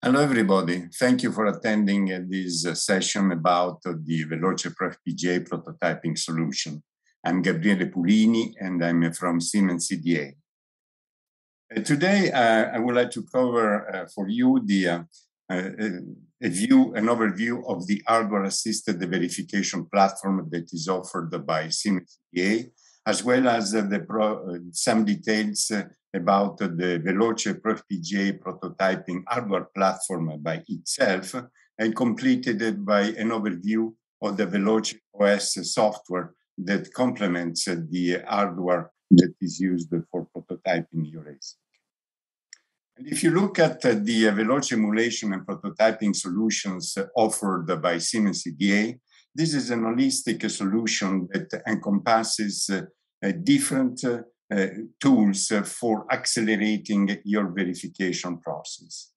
Hello, everybody. Thank you for attending this session about the Veloce proFPGA prototyping solution. I'm Gabriele Pulini, and I'm from Siemens EDA. Today, I would like to cover for you an overview of the hardware-assisted verification platform that is offered by Siemens EDA, as well as some details about the Veloce proFPGA prototyping hardware platform by itself, and completed by an overview of the Veloce OS software that complements the hardware that is used for prototyping your ASIC. And if you look at the Veloce emulation and prototyping solutions offered by Siemens EDA, this is an holistic solution that encompasses different tools for accelerating your verification process.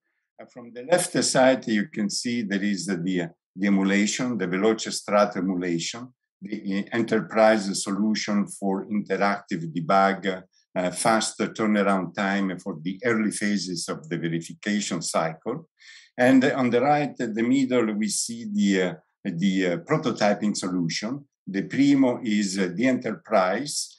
From the left side, you can see there is the emulation, the Veloce Strato emulation, the enterprise solution for interactive debug, faster turnaround time for the early phases of the verification cycle. And on the right, the middle, we see the prototyping solution. The Primo is the enterprise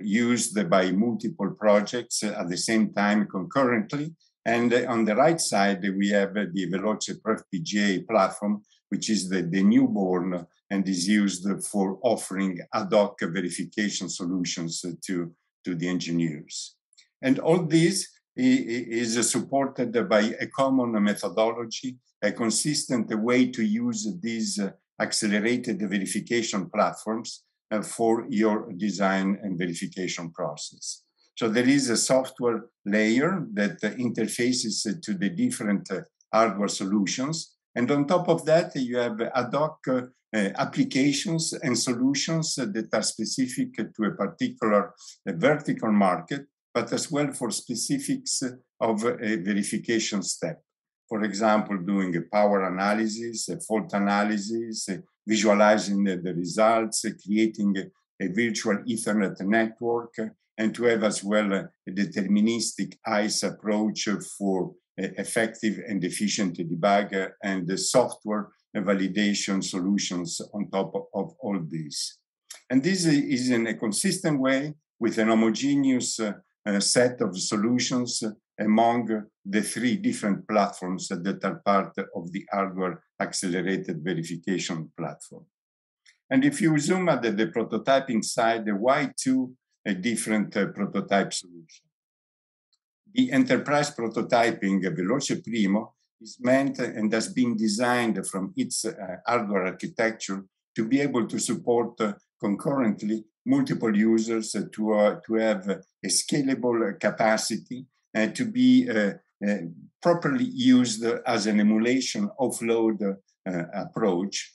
used by multiple projects at the same time concurrently. And on the right side, we have the Veloce proFPGA platform, which is the newborn and is used for offering ad hoc verification solutions to the engineers. And all this is supported by a common methodology, a consistent way to use these accelerated verification platforms for your design and verification process. So there is a software layer that interfaces to the different hardware solutions. And on top of that, you have ad hoc applications and solutions that are specific to a particular vertical market, but as well for specifics of a verification step. For example, doing a power analysis, a fault analysis, visualizing the results, creating a virtual Ethernet network, and to have as well a deterministic ICE approach for effective and efficient debug and the software validation solutions on top of all this. And this is in a consistent way with an homogeneous set of solutions among the three different platforms that are part of the hardware accelerated verification platform. And if you zoom at the prototyping side, why two different prototype solutions? The enterprise prototyping Veloce Primo is meant and has been designed from its hardware architecture to be able to support concurrently multiple users to have a scalable capacity and to be properly used as an emulation offload approach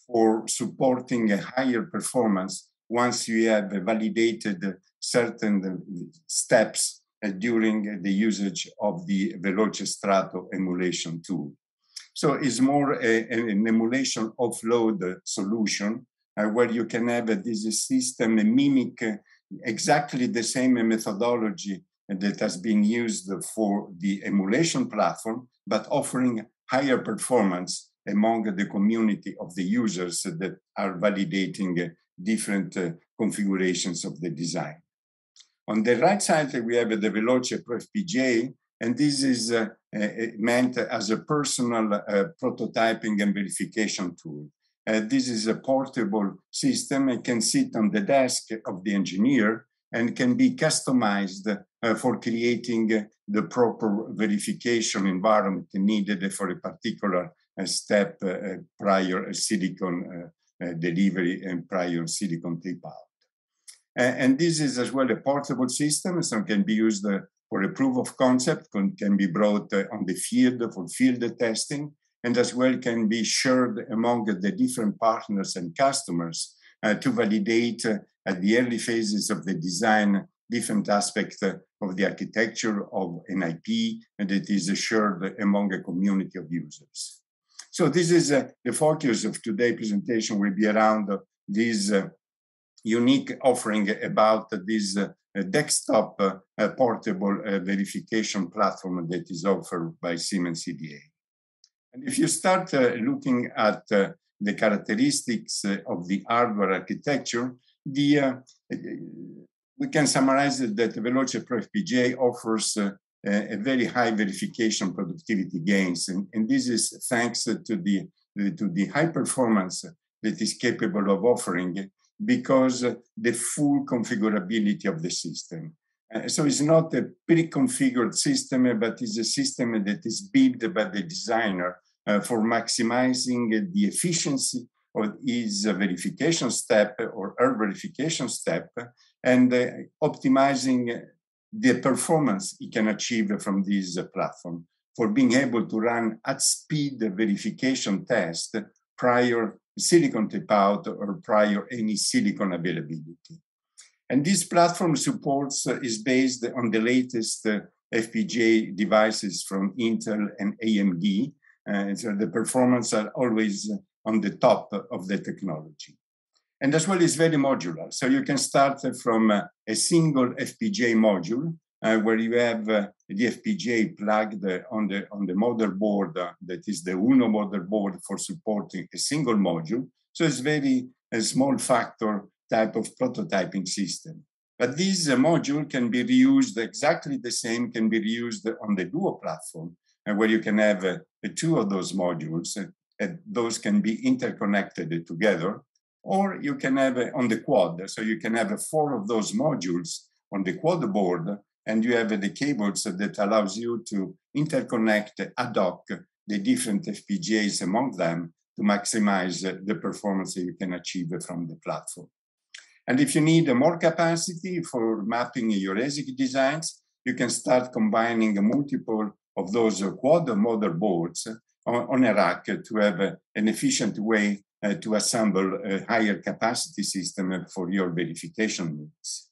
for supporting a higher performance once you have validated certain steps during the usage of the Veloce Strato emulation tool. So it's more an emulation offload solution where you can have this system mimic exactly the same methodology that has been used for the emulation platform, but offering higher performance among the community of the users that are validating different configurations of the design. On the right side, we have the Veloce proFPGA, and this is meant as a personal prototyping and verification tool. This is a portable system. It can sit on the desk of the engineer and can be customized for creating the proper verification environment needed for a particular step prior silicon delivery and prior silicon tape-out. And this is as well a portable system, so it can be used for a proof of concept, can be brought on the field for field testing, and as well can be shared among the different partners and customers to validate at the early phases of the design different aspects of the architecture of an IP, and that is shared among a community of users. So this is the focus of today's presentation will be around this unique offering about this desktop portable verification platform that is offered by Siemens EDA. And if you start looking at the characteristics of the hardware architecture, we can summarize it that Veloce proFPGA offers a very high verification productivity gains, and this is thanks to the high performance that is capable of offering because the full configurability of the system. So it's not a pre-configured system, but it's a system that is built by the designer for maximizing the efficiency of his verification step or her verification step and optimizing the performance he can achieve from this platform for being able to run at speed the verification test prior silicon tape-out or prior any silicon availability. And this platform supports is based on the latest FPGA devices from Intel and AMD. So the performance are always on the top of the technology. And as well, it's very modular. So you can start from a single FPGA module where you have the FPGA plugged on the motherboard that is the UNO motherboard for supporting a single module. So it's a small factor type of prototyping system. But this module can be reused exactly the same, can be reused on the Duo platform, where you can have two of those modules, and those can be interconnected together, or you can have on the quad. So you can have 4 of those modules on the quad board, and you have the cables that allows you to interconnect ad hoc the different FPGAs among them to maximize the performance that you can achieve from the platform. And if you need more capacity for mapping your ASIC designs, you can start combining multiple of those quad motherboards on a rack to have an efficient way to assemble a higher capacity system for your verification needs.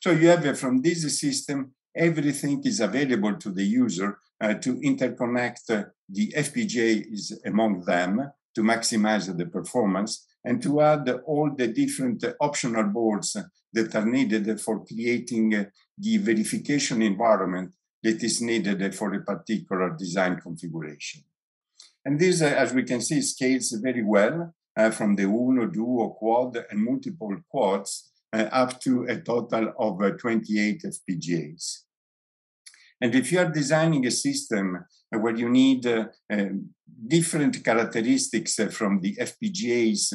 So you have from this system, everything is available to the user to interconnect the FPGAs among them to maximize the performance and to add all the different optional boards that are needed for creating the verification environment that is needed for a particular design configuration. And this, as we can see, scales very well from the UNO, Duo, Quad, and multiple quads up to a total of 28 FPGAs. And if you are designing a system where you need different characteristics from the FPGAs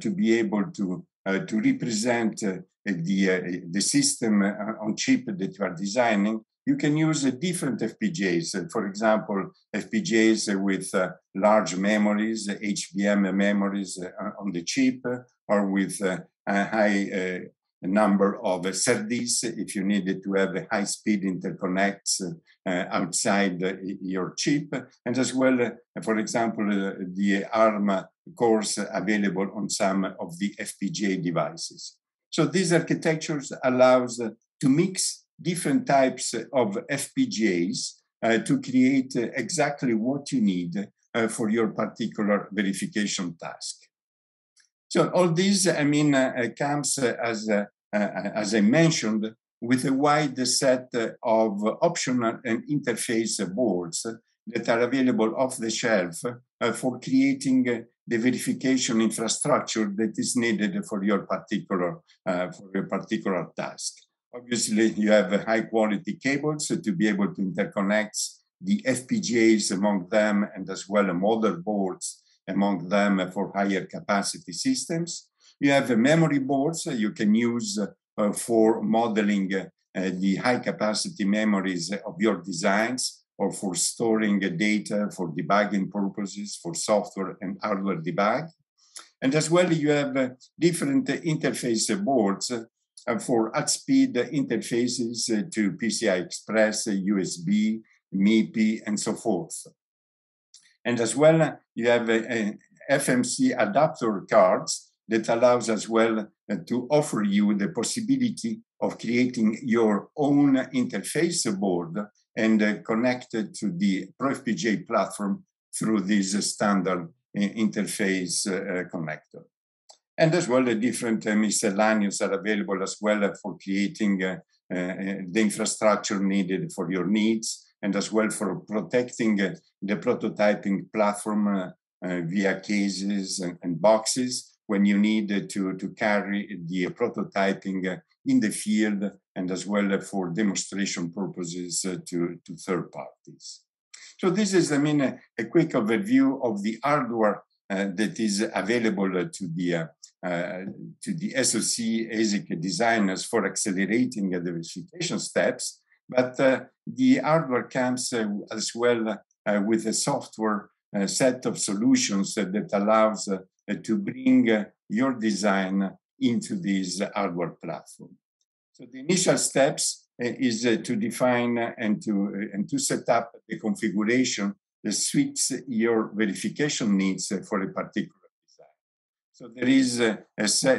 to be able to represent the system on chip that you are designing, you can use different FPGAs. For example, FPGAs with large memories, HBM memories on the chip, or with a high number of SerDes if you needed to have a high-speed interconnects outside your chip, and as well, for example, the ARM cores available on some of the FPGA devices. So these architectures allows to mix different types of FPGAs to create exactly what you need for your particular verification task. So all this, comes as I mentioned, with a wide set of optional and interface boards that are available off the shelf for creating the verification infrastructure that is needed for your particular task. Obviously, you have high quality cables to be able to interconnect the FPGAs among them, and as well motherboards among them for higher capacity systems. You have memory boards you can use for modeling the high capacity memories of your designs, or for storing data for debugging purposes, for software and hardware debug. And as well, you have different interface boards for at-speed interfaces to PCI Express, USB, MIPI, and so forth. And as well, you have FMC adapter cards that allows as well to offer you the possibility of creating your own interface board and connected to the proFPGA platform through this standard interface connector. And as well, the different miscellaneous are available as well for creating the infrastructure needed for your needs, and as well for protecting the prototyping platform via cases and boxes when you need to carry the prototyping in the field, and as well for demonstration purposes to third parties. So this is, a quick overview of the hardware that is available to the SoC ASIC designers for accelerating the verification steps. But the hardware comes as well with a software set of solutions that allows to bring your design into this hardware platform. So the initial steps is to define and to set up the configuration that suits your verification needs for a particular design. So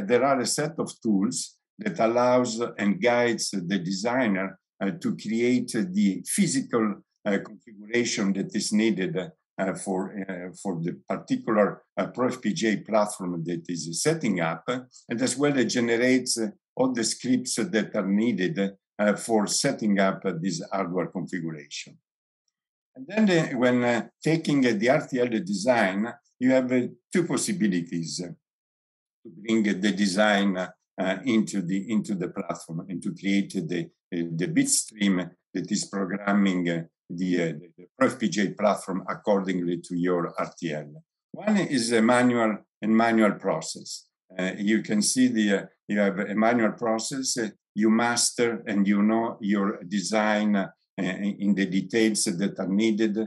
there are a set of tools that allows and guides the designer to create the physical configuration that is needed for the particular proFPGA platform that is setting up, and as well it generates all the scripts that are needed for setting up this hardware configuration. And then when taking the RTL design, you have two possibilities to bring the design into the platform and to create the bit stream that is programming the proFPGA platform accordingly to your RTL. One is a manual process. You can see you have a manual process. You master and you know your design in the details that are needed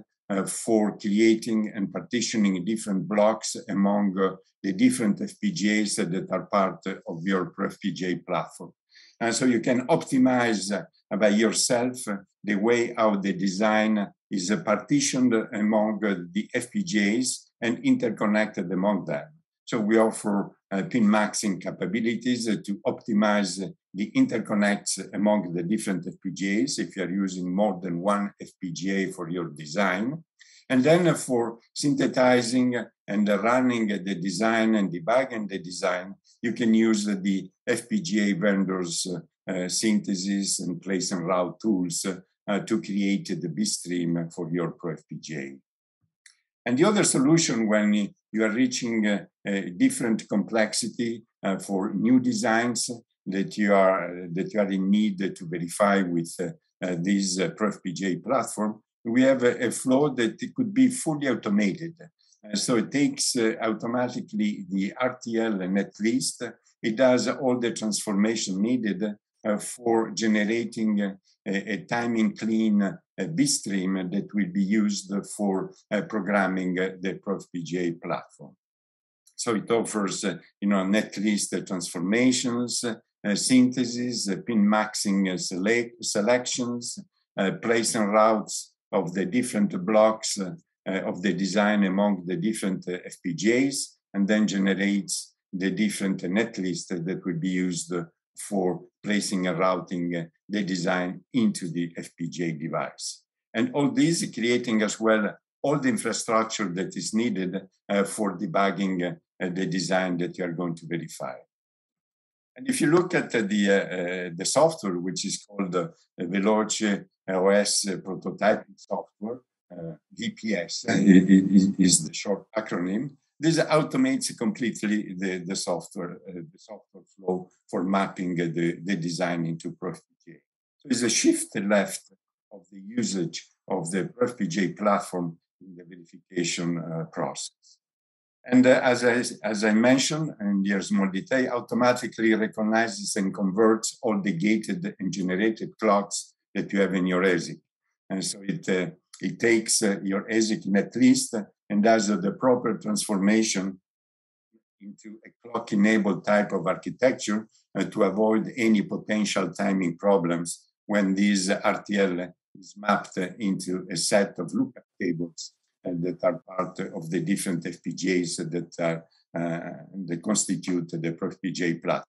for creating and partitioning different blocks among the different FPGAs that are part of your proFPGA platform. And so you can optimize by yourself the way how the design is partitioned among the FPGAs and interconnected among them. So we offer pin maxing capabilities to optimize the interconnects among the different FPGAs if you are using more than one FPGA for your design. And then for synthesizing and running the design and debugging the design, you can use the FPGA vendors' synthesis and place and route tools to create the bitstream for your proFPGA. And the other solution, when you are reaching a different complexity for new designs that you are in need to verify with this proFPGA platform, we have a flow that it could be fully automated. So it takes automatically the RTL netlist. It does all the transformation needed for generating a timing clean bitstream that will be used for programming the proFPGA platform. So it offers, netlist transformations, synthesis, pin maxing selections, place and routes of the different blocks of the design among the different FPGAs, and then generates the different netlists that will be used for placing and routing the design into the FPGA device. And all this creating as well all the infrastructure that is needed for debugging the design that you are going to verify. And if you look at the software, which is called Veloce OS Prototyping Software, VPS is the short acronym. This automates completely the software flow for mapping the design into proFPGA. So it's a shift left of the usage of the proFPGA platform in the verification process. And as I mentioned, and here's more detail, automatically recognizes and converts all the gated and generated clocks that you have in your ASIC. And so it takes your ASIC netlist and does the proper transformation into a clock-enabled type of architecture to avoid any potential timing problems when this RTL is mapped into a set of lookup tables that are part of the different FPGAs that constitute the proFPGA platform.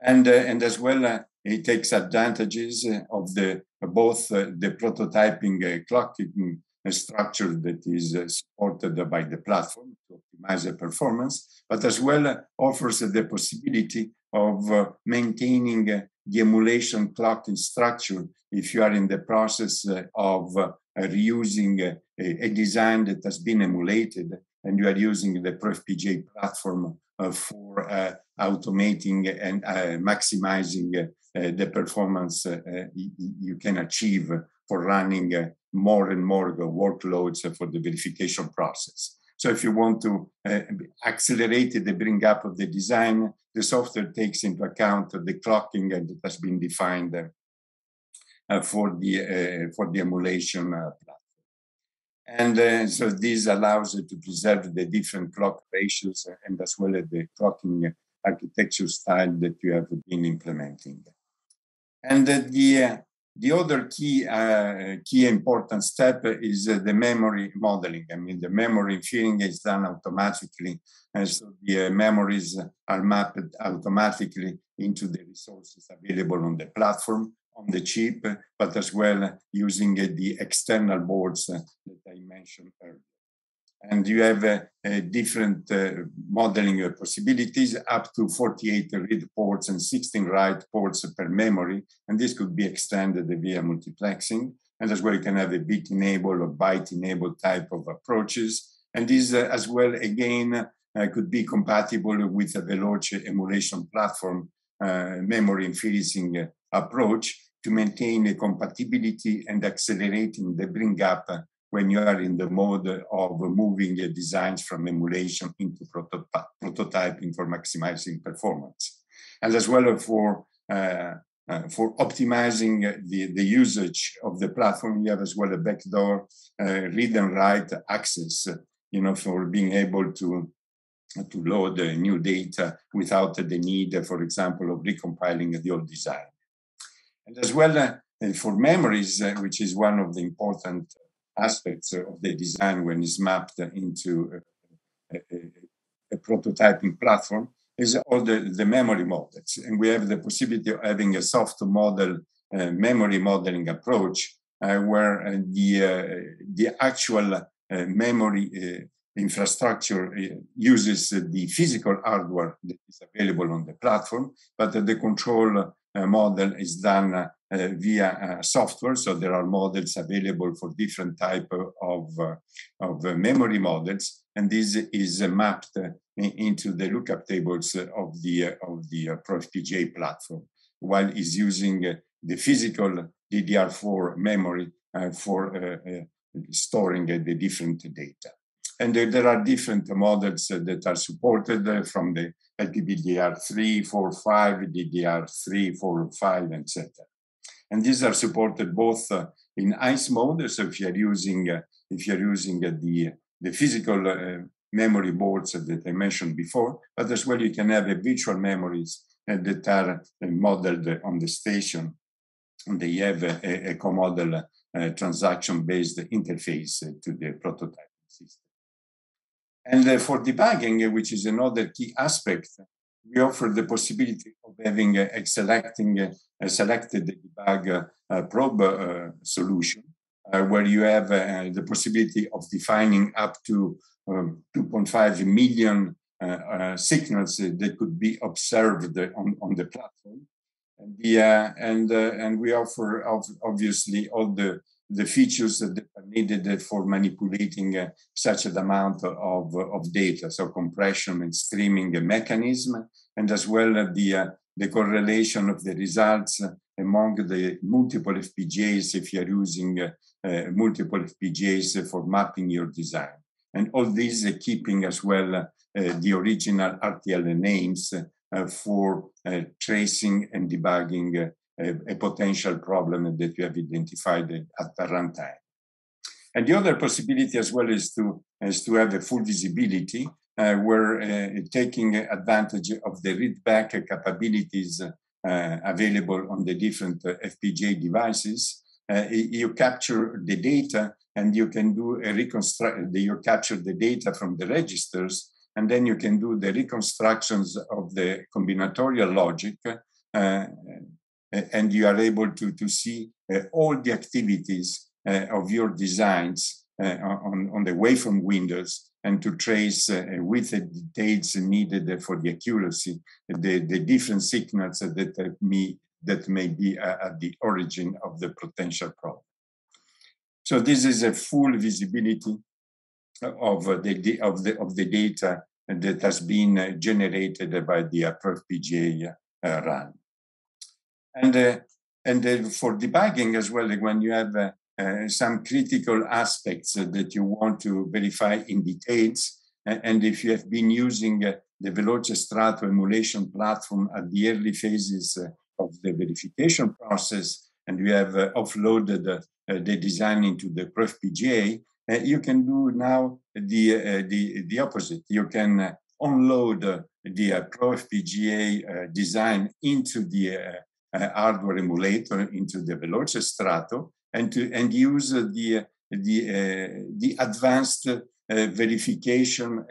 And as well, it takes advantages of both the prototyping clocking structure that is supported by the platform to optimize the performance, but as well offers the possibility of maintaining the emulation clocking structure if you are in the process of reusing a design that has been emulated and you are using the proFPGA platform for automating and maximizing the performance you can achieve for running more and more workloads for the verification process. So if you want to accelerate the bring up of the design, the software takes into account the clocking that has been defined for the emulation platform. And so this allows it to preserve the different clock ratios and as well as the clocking architecture style that you have been implementing. And the other key important step is the memory modeling. I mean, the memory inferring is done automatically, and so the memories are mapped automatically into the resources available on the platform, on the chip, but as well using the external boards that I mentioned earlier. And you have different modeling possibilities, up to 48 read ports and 16 write ports per memory. And this could be extended via multiplexing. And as well, you can have a bit enabled or byte enabled type of approaches. And this as well, again, could be compatible with a Veloce emulation platform memory inferencing approach to maintain a compatibility and accelerating the bring up when you are in the mode of moving designs from emulation into prototyping for maximizing performance. And as well for optimizing the usage of the platform, you have as well a backdoor read and write access, for being able to load new data without the need, for example, of recompiling the old design. And as well for memories, which is one of the important aspects of the design when it's mapped into a prototyping platform, is all the memory models. And we have the possibility of having a soft model memory modeling approach where the actual memory infrastructure uses the physical hardware that is available on the platform, but the control model is done via software. So there are models available for different type of memory models, and this is mapped into the lookup tables of the proFPGA platform, while is using the physical DDR4 memory for storing the different data. And there are different models that are supported from the LPDDR3, 4, 5, DDR3, 4, 5, etc. And these are supported both in ICE mode. So if you're using the physical memory boards that I mentioned before, but as well you can have virtual memories that are modeled on the station, and they have a co-model transaction-based interface to the prototype system. And for debugging, which is another key aspect, we offer the possibility of having a selected debug probe solution, where you have the possibility of defining up to 2.5 million signals that could be observed on the platform. And we offer obviously all the features that are needed for manipulating such an amount of data, so compression and streaming mechanism, and as well the correlation of the results among the multiple FPGAs if you're using multiple FPGAs for mapping your design. And all these keeping as well the original RTL names for tracing and debugging a potential problem that you have identified at the runtime. And the other possibility as well is to have a full visibility where taking advantage of the read-back capabilities available on the different FPGA devices, you capture the data and you can do you capture the data from the registers, and then you can do the reconstructions of the combinatorial logic, and you are able to see all the activities of your designs on the waveform windows, and to trace with the details needed for the accuracy, the different signals that that may be at the origin of the potential problem. So this is a full visibility of the data that has been generated by the proFPGA run. And for debugging as well, when you have some critical aspects that you want to verify in details, and if you have been using the Veloce Strato emulation platform at the early phases of the verification process, and you have offloaded the design into the proFPGA, you can do now the opposite. You can unload the proFPGA design into the hardware emulator, into the Veloce Strato, and use the advanced verification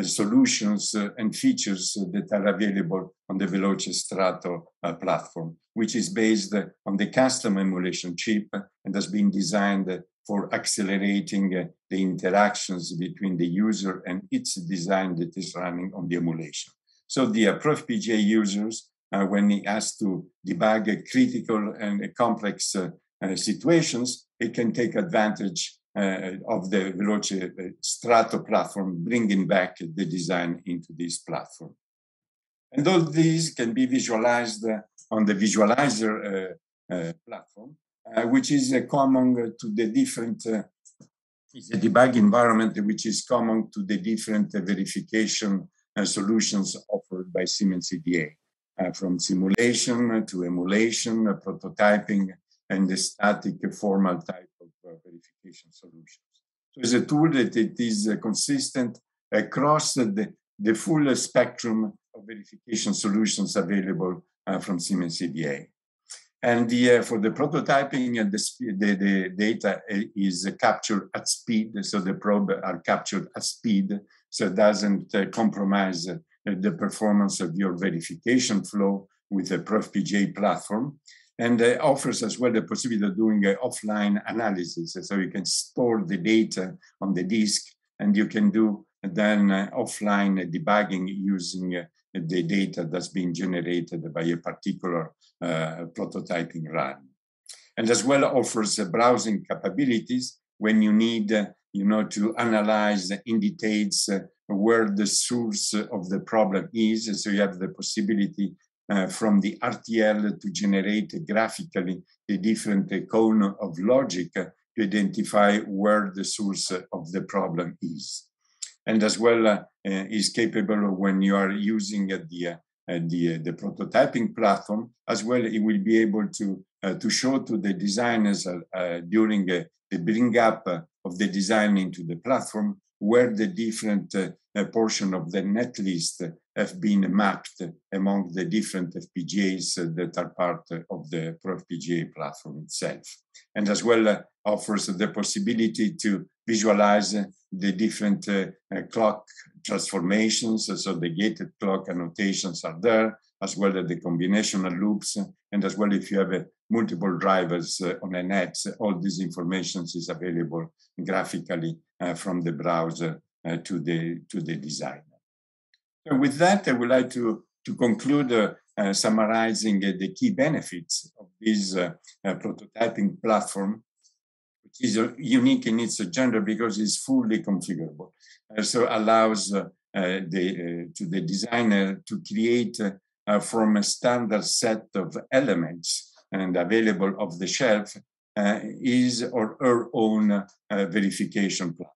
solutions and features that are available on the Veloce Strato platform, which is based on the custom emulation chip and has been designed for accelerating the interactions between the user and its design that is running on the emulation. So the proFPGA users, when he has to debug critical and complex situations, it can take advantage of the Veloce Strato platform, bringing back the design into this platform. And all these can be visualized on the visualizer platform, which is common to the different, it's a debug environment which is common to the different verification solutions offered by Siemens EDA, from simulation to emulation, prototyping, and the static formal type of verification solutions. So it's a tool that it is consistent across the full spectrum of verification solutions available from Siemens EDA. And for the prototyping, the data is captured at speed, so the probe are captured at speed, so it doesn't compromise the performance of your verification flow with the proFPGA platform, and offers as well the possibility of doing offline analysis, so you can store the data on the disk, and you can do then offline debugging using the data that's been generated by a particular prototyping run. And as well offers browsing capabilities when you need to analyze in details where the source of the problem is. So you have the possibility from the RTL to generate graphically the different cone of logic to identify where the source of the problem is. And as well is capable of, when you are using the prototyping platform, as well it will be able to show to the designers during the bring up of the design into the platform where the different portion of the netlist have been mapped among the different FPGAs that are part of the proFPGA platform itself. And as well offers the possibility to visualize the different clock transformations, so the gated clock annotations are there, as well as the combinational loops, and as well if you have multiple drivers on a net, all this information is available graphically from the browser to the designer. So with that, I would like to conclude summarizing the key benefits of this prototyping platform, which is unique in its genre because it's fully configurable. So allows to the designer to create from a standard set of elements and available off the shelf his or her own verification platform.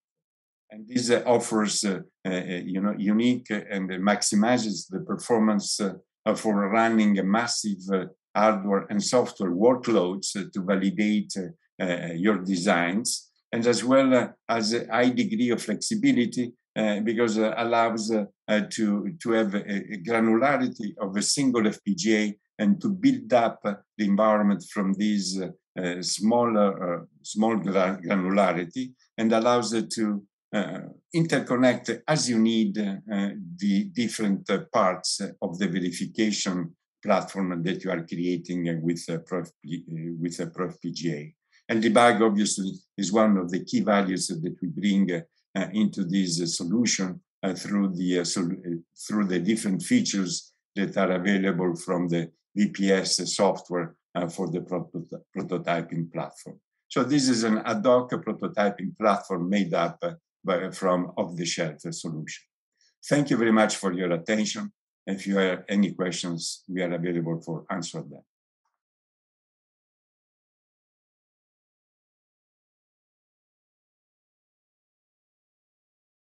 And this offers unique and maximizes the performance for running a massive hardware and software workloads to validate your designs, and as well as a high degree of flexibility because it allows to have a granularity of a single FPGA and to build up the environment from this small granularity, and allows it to interconnect as you need the different parts of the verification platform that you are creating with a proFPGA. And debug obviously is one of the key values that we bring into this solution through the different features that are available from the VPS software for the prototyping platform. So this is an ad hoc prototyping platform made up from off-the-shelf solution. Thank you very much for your attention. If you have any questions, we are available for answer them.